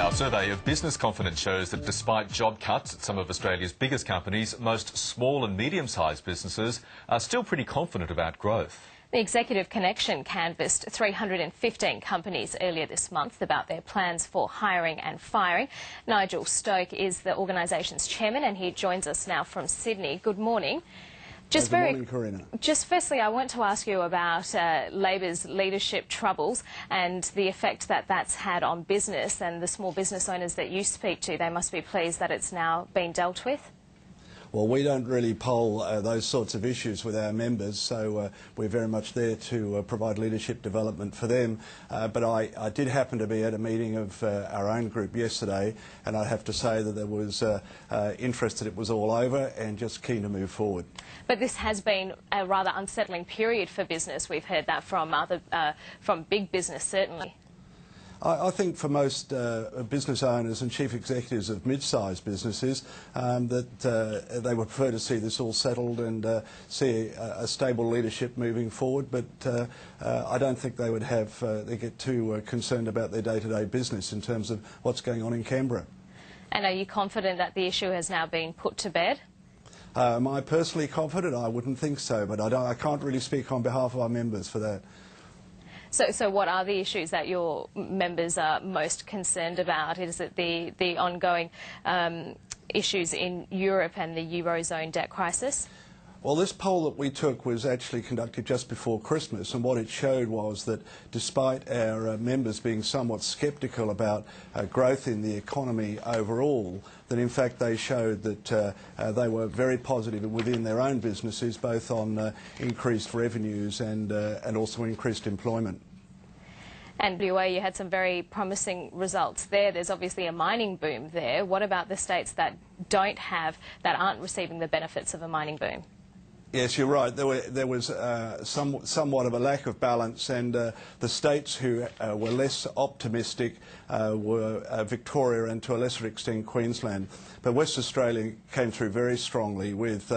Our survey of business confidence shows that despite job cuts at some of Australia's biggest companies, most small and medium-sized businesses are still pretty confident about growth. The Executive Connection canvassed 315 companies earlier this month about their plans for hiring and firing. Nigel Stoke is the organisation's chairman and he joins us now from Sydney. Good morning. Good morning, Karina. Just firstly, I want to ask you about Labor's leadership troubles and the effect that that's had on business, and the small business owners that you speak to, they must be pleased that it's now been dealt with. Well, we don't really poll those sorts of issues with our members, so we're very much there to provide leadership development for them. But I did happen to be at a meeting of our own group yesterday, and I have to say that there was interest that it was all over and just keen to move forward. But this has been a rather unsettling period for business. We've heard that from big business, certainly. I think for most business owners and chief executives of mid-sized businesses that they would prefer to see this all settled and see a stable leadership moving forward, but I don't think they would they get too concerned about their day-to-day business in terms of what's going on in Canberra. And are you confident that the issue has now been put to bed? Am I personally confident? I wouldn't think so, but I can't really speak on behalf of our members for that. So what are the issues that your members are most concerned about? Is it the ongoing issues in Europe and the Eurozone debt crisis? Well, this poll that we took was actually conducted just before Christmas, and what it showed was that despite our members being somewhat sceptical about growth in the economy overall, that in fact they showed that they were very positive within their own businesses, both on increased revenues and also increased employment. And WA, you had some very promising results there. There's obviously a mining boom there. What about the states that aren't receiving the benefits of a mining boom? Yes, you're right. There was somewhat of a lack of balance, and the states who were less optimistic were Victoria and to a lesser extent Queensland. But West Australia came through very strongly with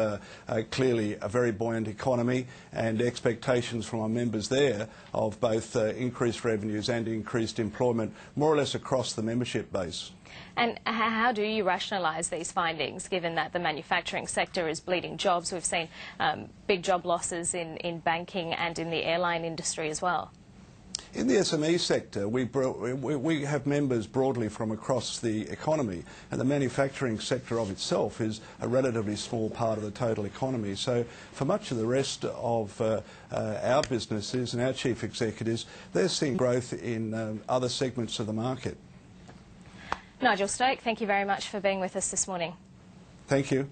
clearly a very buoyant economy and expectations from our members there of both increased revenues and increased employment more or less across the membership base. And how do you rationalise these findings, given that the manufacturing sector is bleeding jobs? We've seen big job losses in banking and in the airline industry as well. In the SME sector, we have members broadly from across the economy, and the manufacturing sector of itself is a relatively small part of the total economy. So for much of the rest of our businesses and our chief executives, they're seeing growth in other segments of the market. Nigel Stoke, thank you very much for being with us this morning. Thank you.